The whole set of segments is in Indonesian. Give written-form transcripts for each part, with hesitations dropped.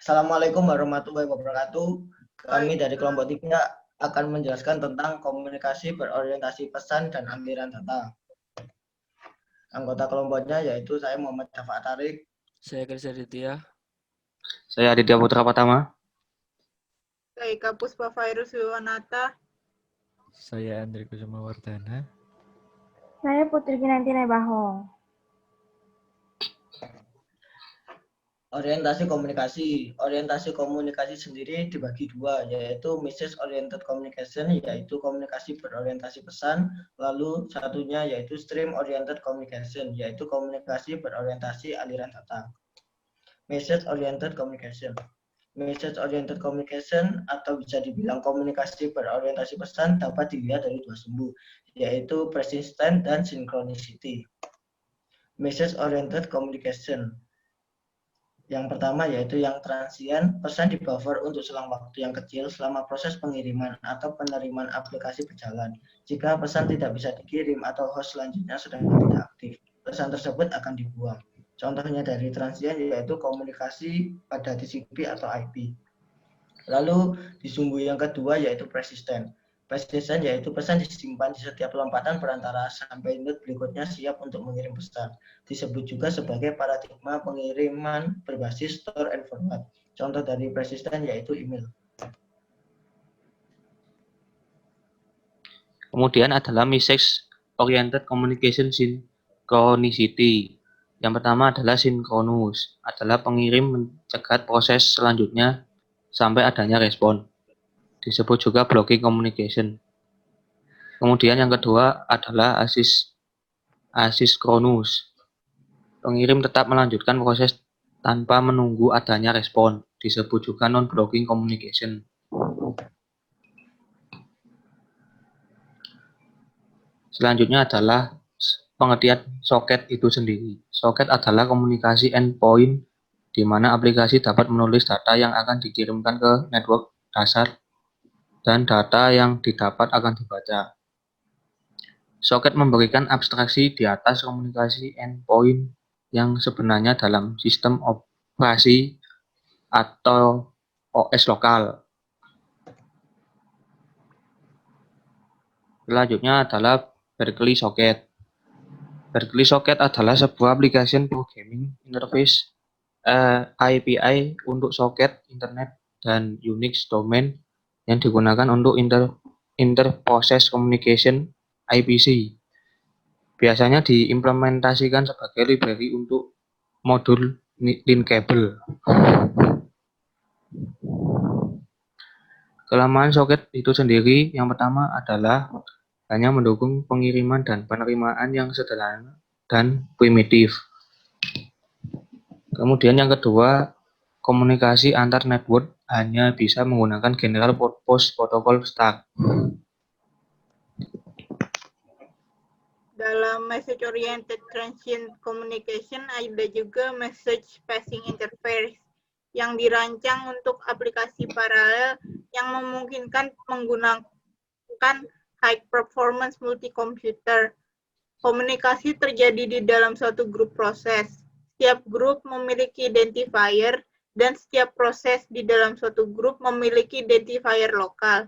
Assalamualaikum warahmatullahi wabarakatuh. Kami dari kelompok 3 akan menjelaskan tentang komunikasi berorientasi pesan dan aliran data. Anggota kelompoknya yaitu saya Muhammad Dafa Tarik. Saya Kerja Ditya. Saya Aditya Putra Pratama. Saya Eka Puspa Virus Wiwanata. Saya Andri Kusuma Wardana. Saya Putri Kinanti Nebaho. Orientasi komunikasi. Orientasi komunikasi sendiri dibagi dua, yaitu message oriented communication, yaitu komunikasi berorientasi pesan. Lalu satunya yaitu stream oriented communication, yaitu komunikasi berorientasi aliran data. Message oriented communication. Message oriented communication atau bisa dibilang komunikasi berorientasi pesan dapat dilihat dari dua sumber, yaitu persistent dan synchronicity. Message oriented communication. Yang pertama yaitu yang transient, pesan di buffer untuk selang waktu yang kecil selama proses pengiriman atau penerimaan aplikasi berjalan. Jika pesan tidak bisa dikirim atau host selanjutnya sedang tidak aktif, pesan tersebut akan dibuang. Contohnya dari transient yaitu komunikasi pada TCP atau IP. Lalu di sumbu yang kedua yaitu persistent. Persistent yaitu pesan disimpan di setiap lompatan perantara sampai unit berikutnya siap untuk mengirim pesan. Disebut juga sebagai paradigma pengiriman berbasis store and forward. Contoh dari persistent yaitu email. Kemudian adalah message oriented communication synchronicity. Yang pertama adalah synchronous, adalah pengirim mencegat proses selanjutnya sampai adanya respon. Disebut juga blocking communication. Kemudian yang kedua adalah asynchronous. Pengirim tetap melanjutkan proses tanpa menunggu adanya respon. Disebut juga non-blocking communication. Selanjutnya adalah pengertian soket itu sendiri. Soket adalah komunikasi endpoint di mana aplikasi dapat menulis data yang akan dikirimkan ke network dasar dan data yang didapat akan dibaca. Soket memberikan abstraksi di atas komunikasi endpoint yang sebenarnya dalam sistem operasi atau OS lokal. Selanjutnya adalah Berkeley Socket. Berkeley Socket adalah sebuah aplikasi programming interface API untuk soket internet dan Unix domain yang digunakan untuk inter-process communication IPC. Biasanya diimplementasikan sebagai library untuk modul linkable. Kelemahan soket itu sendiri yang pertama adalah hanya mendukung pengiriman dan penerimaan yang sederhana dan primitif. Kemudian yang kedua, komunikasi antar network hanya bisa menggunakan general purpose protocol stack. Dalam message oriented transient communication ada juga message passing interface yang dirancang untuk aplikasi paralel yang memungkinkan menggunakan high performance multi-computer. Komunikasi terjadi di dalam suatu grup proses. Setiap grup memiliki identifier dan setiap proses di dalam suatu grup memiliki identifier lokal.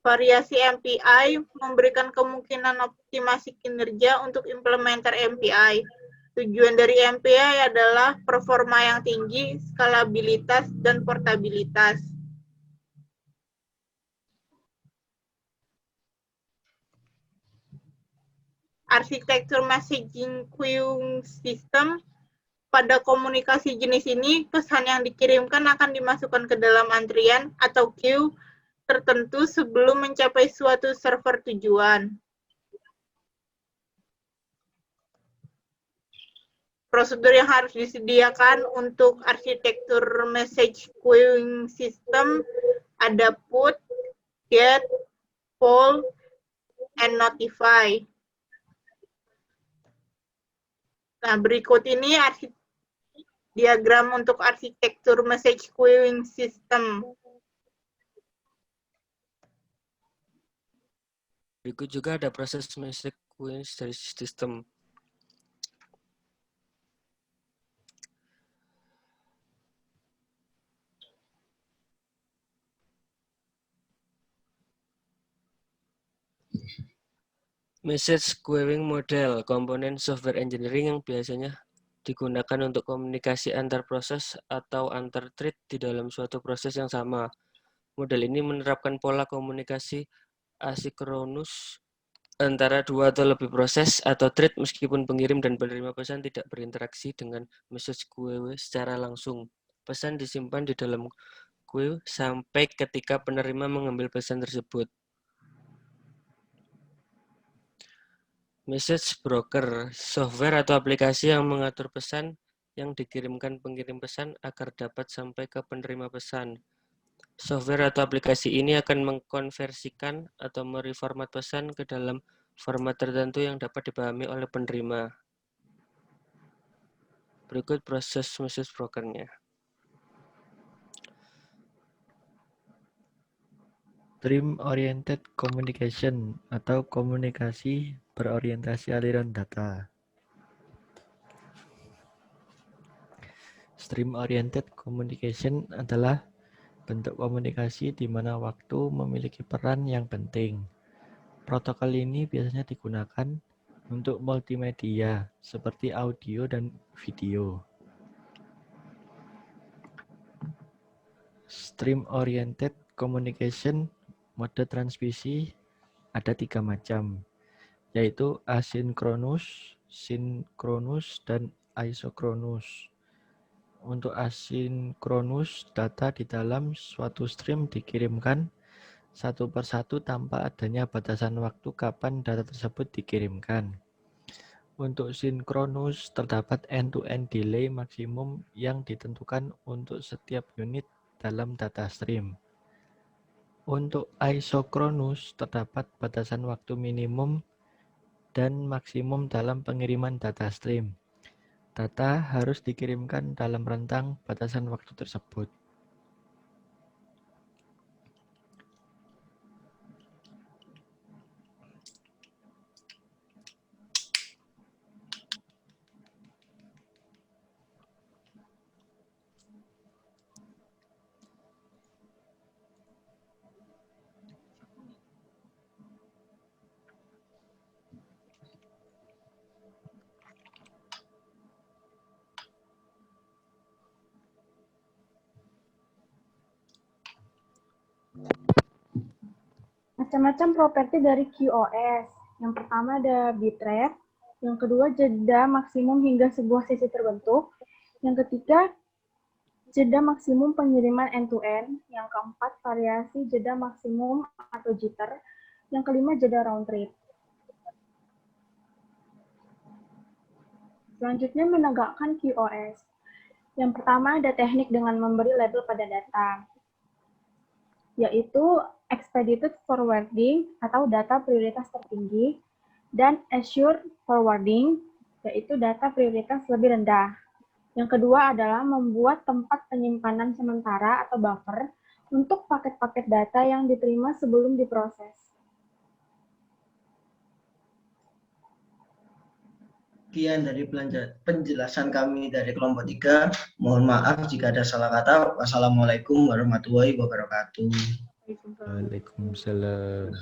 Variasi MPI memberikan kemungkinan optimasi kinerja untuk implementer MPI. Tujuan dari MPI adalah performa yang tinggi, skalabilitas, dan portabilitas. Arsitektur messaging queuing system. Pada komunikasi jenis ini, pesan yang dikirimkan akan dimasukkan ke dalam antrian atau queue tertentu sebelum mencapai suatu server tujuan. Prosedur yang harus disediakan untuk arsitektur message queuing system ada put, get, poll, and notify. Nah, berikut ini diagram untuk arsitektur message queuing system. Berikut juga ada proses message queuing dari sistem. Message queuing model, komponen software engineering yang biasanya digunakan untuk komunikasi antar proses atau antar thread di dalam suatu proses yang sama. Model ini menerapkan pola komunikasi asinkronus antara dua atau lebih proses atau thread meskipun pengirim dan penerima pesan tidak berinteraksi dengan message queue secara langsung. Pesan disimpan di dalam queue sampai ketika penerima mengambil pesan tersebut. Message broker, software atau aplikasi yang mengatur pesan yang dikirimkan pengirim pesan agar dapat sampai ke penerima pesan. Software atau aplikasi ini akan mengkonversikan atau mereformat pesan ke dalam format tertentu yang dapat dipahami oleh penerima. Berikut proses message broker-nya. Stream Oriented Communication atau komunikasi berorientasi aliran data. Stream Oriented Communication adalah bentuk komunikasi di mana waktu memiliki peran yang penting. Protokol ini biasanya digunakan untuk multimedia seperti audio dan video. Stream Oriented Communication mode transmisi ada 3 macam, yaitu asinkronus, sinkronus, dan isochronous. Untuk asinkronus, data di dalam suatu stream dikirimkan satu persatu tanpa adanya batasan waktu kapan data tersebut dikirimkan. Untuk sinkronus, terdapat end-to-end delay maksimum yang ditentukan untuk setiap unit dalam data stream. Untuk isochronous, terdapat batasan waktu minimum dan maksimum dalam pengiriman data stream. Data harus dikirimkan dalam rentang batasan waktu tersebut. Macam-macam properti dari QoS. Yang pertama ada bitrate, yang kedua jeda maksimum hingga sebuah sesi terbentuk, yang ketiga jeda maksimum pengiriman end-to-end, yang keempat variasi jeda maksimum atau jitter, yang kelima jeda round trip. Selanjutnya menegakkan QoS. Yang pertama ada teknik dengan memberi label pada data, yaitu expedited forwarding atau data prioritas tertinggi, dan assured forwarding, yaitu data prioritas lebih rendah. Yang kedua adalah membuat tempat penyimpanan sementara atau buffer untuk paket-paket data yang diterima sebelum diproses. Sekian dari penjelasan kami dari kelompok 3. Mohon maaf jika ada salah kata. Wassalamualaikum warahmatullahi wabarakatuh. Waalaikumsalam.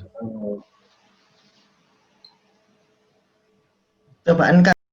Cobaan